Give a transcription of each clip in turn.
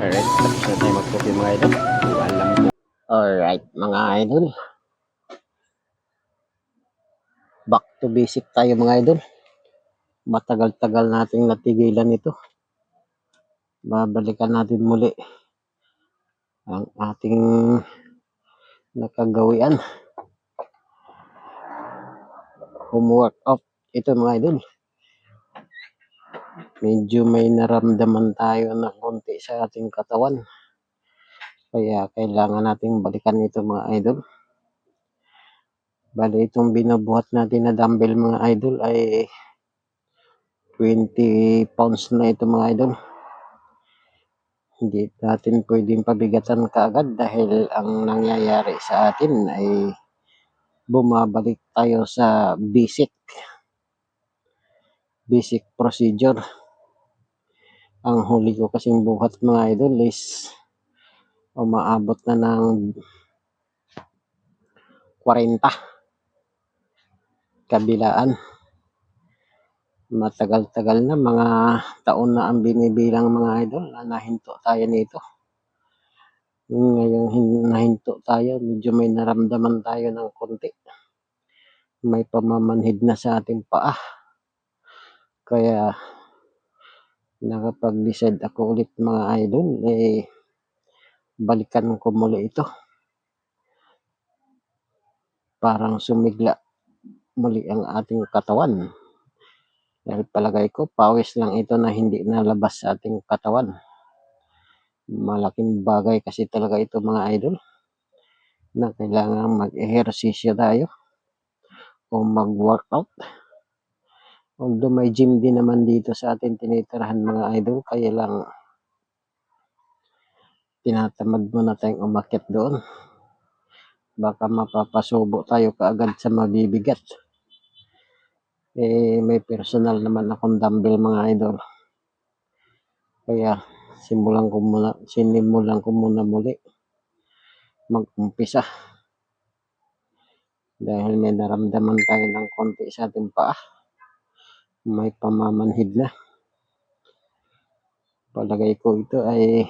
Alright, tapos na tayo mag-coffee mga idol. Alam ko. Alright mga idol. Back to basic tayo mga idol. Matagal-tagal nating natigilan ito. Babalikan natin muli ang ating nakagawian. Homework off. Ito mga idol. Medyo may naramdaman tayo na konti sa ating katawan. Kaya kailangan nating balikan ito mga idol. Bali itong binubuhat natin na dumbbell mga idol ay 20 pounds na ito mga idol. Hindi natin pwedeng pabigatan kaagad dahil ang nangyayari sa atin ay bumabalik tayo sa basic procedure. Ang huli ko kasing buhat mga idol is umaabot na ng 40 kabilaan. Matagal-tagal na, mga taon na ang binibilang mga idol na nahinto tayo nito. Ngayong nahinto tayo, medyo may naramdaman tayo ng konti. May pamamanhid na sa ating paa. Kaya nakapag-decide ako ulit mga idol, balikan ko muli ito. Parang sumigla muli ang ating katawan. Dahil palagay ko, pawis lang ito na hindi nalabas sa ating katawan. Malaking bagay kasi talaga ito mga idol na kailangan mag-ehersisyo tayo o mag-workout. Although may gym din naman dito sa atin tinitirahan mga idol, kaya lang tinatamad muna tayong umakyat doon. Baka mapapasubo tayo kaagad sa mabibigat. May personal naman akong dumbbell mga idol. Kaya sinimulan ko muna muli mag-umpisa. Dahil may naramdaman tayo ng konti sa ating paa. May pamamanhid na. Palagay ko ito ay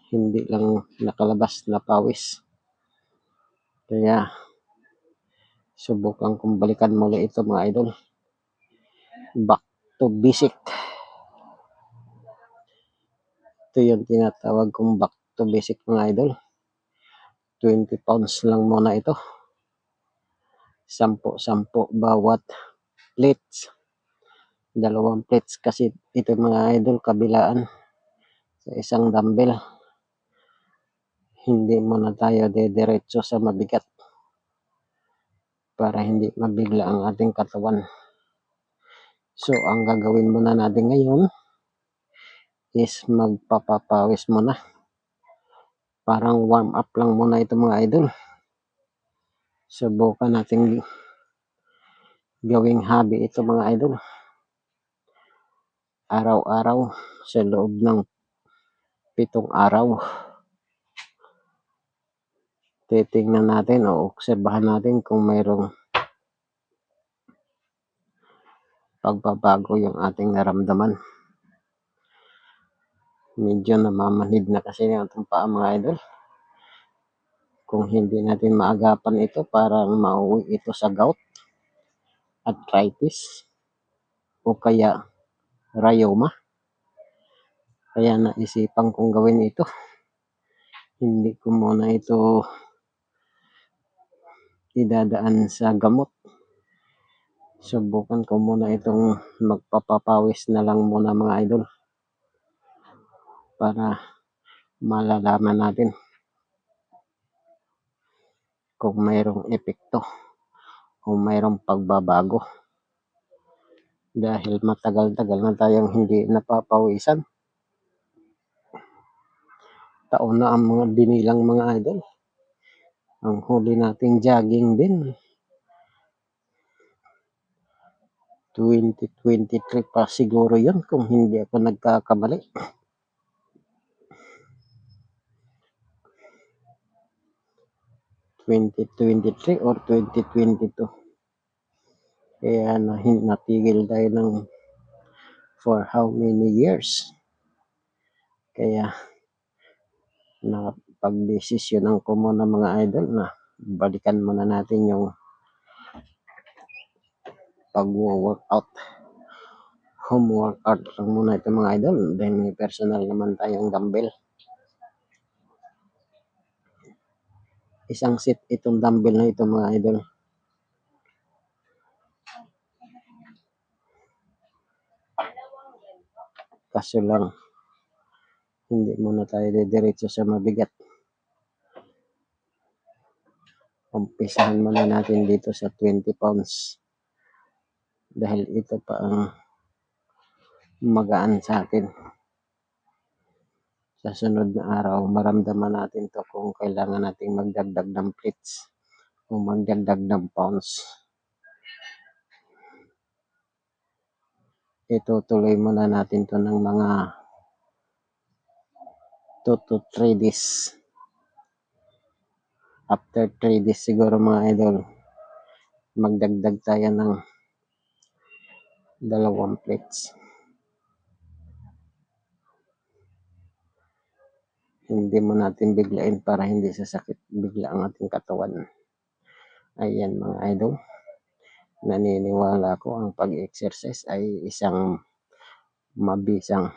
hindi lang nakalabas na pawis. Kaya subukan kong balikan muli ito mga idol. Back to basic. Ito yung tinatawag kong back to basic mga idol. 20 pounds lang muna ito. 10 bawat plates. 2 plates kasi ito mga idol kabilaan sa isang dumbbell. Hindi muna tayo diretso sa mabigat para hindi mabigla ang ating katawan. So ang gagawin muna natin ngayon is magpapapawis muna. Parang warm up lang muna ito mga idol. Subukan natin gawing hobby ito mga idol. Araw-araw sa loob ng 7 araw. Titingnan natin o obserbahan natin kung mayroong pagbabago yung ating naramdaman. Medyo namamanhid na kasi yung ating paa mga idol. Kung hindi natin maagapan ito, parang mauwi ito sa gout, arthritis, o kaya rheuma. Kaya naisipan kong gawin ito. Hindi ko muna ito idadaan sa gamot. Subukan ko muna itong magpapapawis na lang muna mga idol. Para malalaman natin kung mayroong epekto o mayroong pagbabago. Dahil matagal-tagal na tayong hindi napapawisan. Taon na ang mga binilang mga idol. Ang huli nating jogging din 2023 pa siguro yun kung hindi ako nagkakamali. 2023 or 2022. Kaya natigil tayo ng for how many years? Kaya napagdesisyonan ko muna mga idol na balikan muna natin yung pag-workout. Home workout lang muna ito mga idol dahil may personal naman tayong dumbbell. Isang set itong dumbbell na ito mga idol. Kaso lang, hindi muna tayo diretso sa mabigat. Umpisahan muna natin dito sa 20 pounds. Dahil ito pa ang magaan sa atin. Sa sunod na araw, maramdaman natin to kung kailangan nating magdagdag ng plates o magdagdag ng pounds. Itutuloy muna natin to ng mga 2 to 3 days. After 3 days siguro mga idol, magdagdag tayo ng 2 plates. Hindi mo natin biglain para hindi sasakit bigla ang ating katawan. Ayan mga idol, naniniwala ko ang pag-exercise ay isang mabisang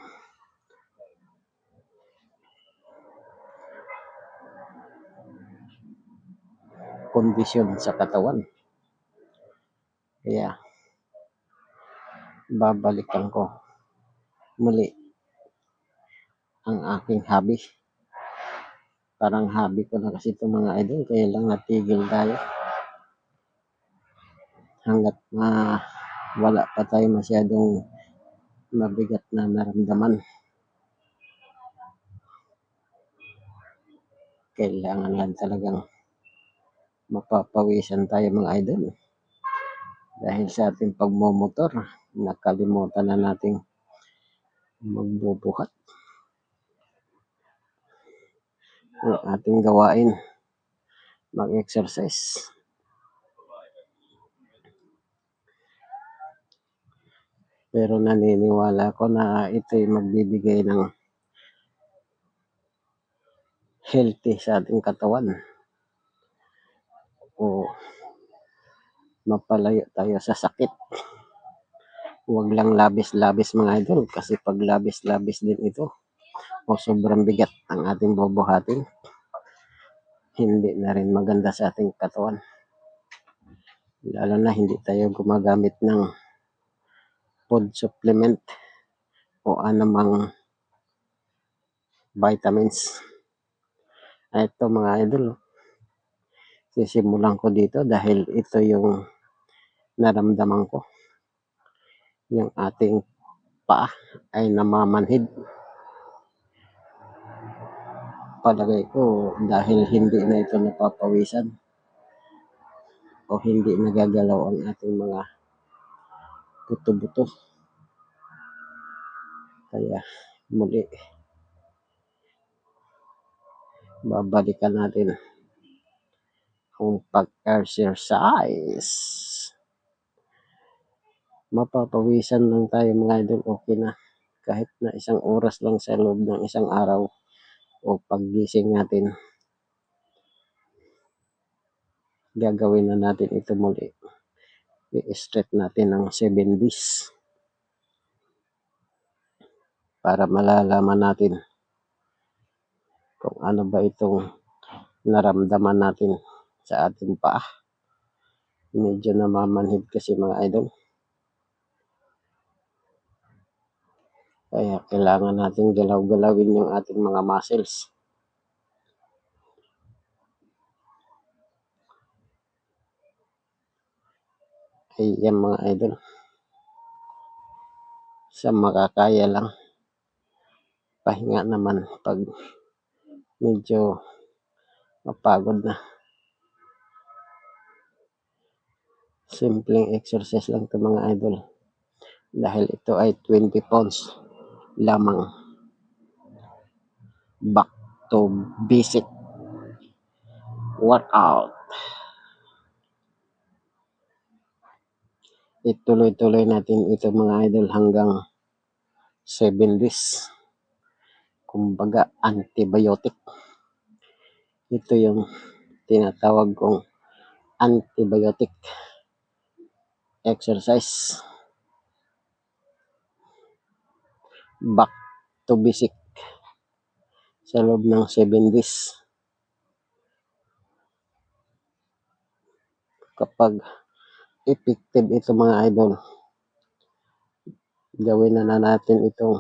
kondisyon sa katawan. Kaya babalikan ko muli ang aking hobby. Parang hobby ko na kasi ito mga idol, kaya lang natigil tayo. Hanggat wala pa tayo masyadong mabigat na naramdaman. Kailangan lang talagang mapapawisan tayo mga idol. Dahil sa ating pagmomotor, nakalimutan na nating magbubuhat. Ang ating gawain, mag-exercise. Pero naniniwala ko na ito'y magbibigay ng healthy sa ating katawan. O mapalayo tayo sa sakit. Huwag lang labis-labis mga idol, kasi pag labis-labis din ito o sobrang bigat ang ating bubuhatin, hindi na rin maganda sa ating katawan. Lalo na hindi tayo gumagamit ng food supplement o anumang vitamins. Ito mga idol, sisimulan ko dito dahil ito yung naramdaman ko. Yung ating paa ay namamanhid. Palagay ko dahil hindi na ito napapawisan o hindi nagagalaw ang ating mga buto-buto. Kaya muli, babalikan natin ang pag-exercise. Mapapawisan lang tayo mga idol, okay na. Kahit na isang oras lang sa loob ng isang araw o paggising natin, gagawin na natin ito muli. I-stretch natin ng 7 days para malalaman natin kung ano ba itong naramdaman natin sa ating paa. Medyo namamanhid kasi mga idol. Kaya kailangan natin galaw-galawin yung ating mga muscles. Ayan mga idol. Sa makakaya lang. Pahinga naman pag medyo mapagod na. Simpleng exercise lang ito mga idol. Dahil ito ay 20 pounds lamang. Back to basic workout. Ituloy-tuloy natin ito mga idol hanggang 7 days. kumbaga antibiotic. Ito yung tinatawag kong antibiotic exercise. Back to basic sa loob ng 7 days. Kapag effective ito mga idol, gawin na natin itong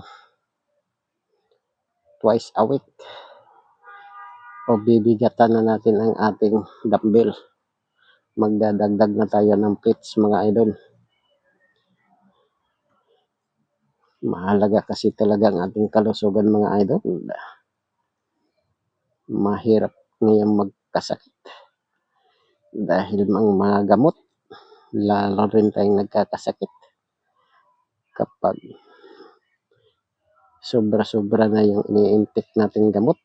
twice a week o bibigatan na natin ang ating dumbbell. Magdadagdag na tayo ng plates mga idol. Mahalaga kasi talaga ang ating kalusugan mga idol. Mahirap ngayon magkasakit dahil mga gamot, lalo rin tayong nagkakasakit kapag sobra-sobra na yung ini-intake natin gamot,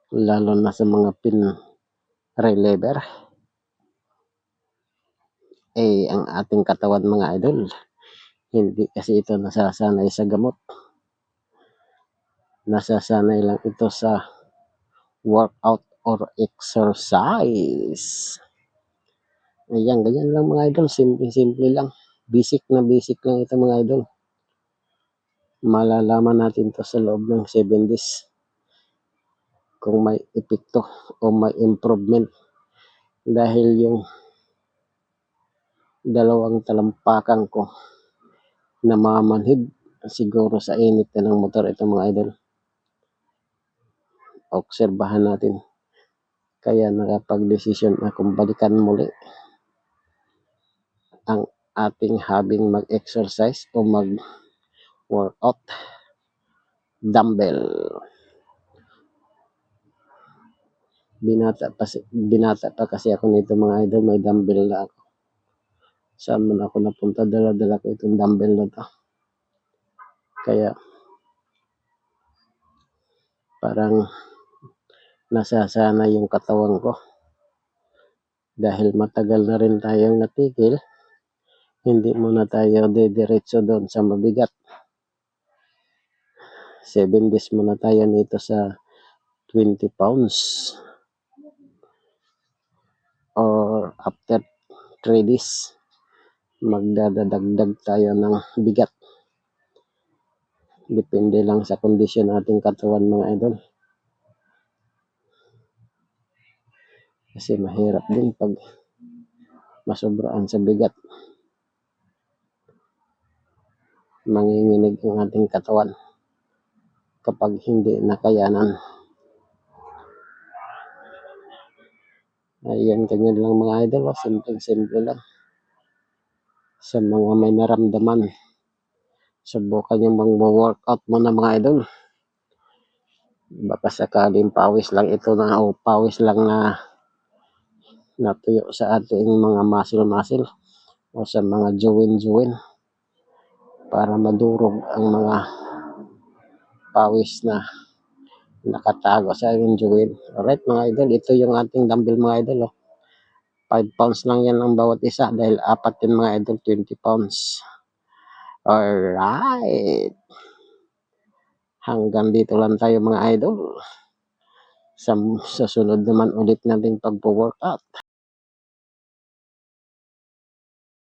lalo na sa mga pain reliever. Ang ating katawan mga idol, hindi kasi ito nasasanay sa gamot. Nasasanay lang ito sa workout or exercise. Ayan, ganyan lang mga idol. Simple lang. Basic lang ito mga idol. Malalaman natin to sa loob ng 7 days kung may epekto o may improvement. Dahil yung dalawang talampakan ko namamanhid siguro sa init na ng motor ito mga idol. Obserbahan natin. Kaya nakapag-desisyon akong balikan muli ang ating habing mag-exercise o mag-workout dumbbell. Binata pa kasi ako nito mga idol, may dumbbell na ako. Saan man ako napunta, dala-dala ko itong dumbbell na to. Kaya parang nasasana yung katawan ko. Dahil matagal na rin tayong natigil, hindi muna tayo didiretso doon sa mabigat. 7 days muna tayo nito sa 20 pounds. Or after 3 days, magdadagdag tayo ng bigat. Depende lang sa kondisyon nating katawan mga idol. Kasi mahirap din pag masobraan sa bigat. Manginginig ang ating katawan kapag hindi nakayanan. Ayan, ganyan lang mga idol. Simple lang. Sa mga may naramdaman, subukan yung mag-workout muna mga idol. Baka sakaling pawis lang ito na o pawis lang na natuyo sa ating mga muscle o sa mga join para madurog ang mga pawis na nakatago sa ating join. Alright mga idol, ito yung ating dumbbell mga idol. 5 pounds lang yan ang bawat isa dahil 4 din mga idol, 20 pounds. Alright. Hanggang dito lang tayo mga idol. Sa susunod naman ulit nating pagpo-workout.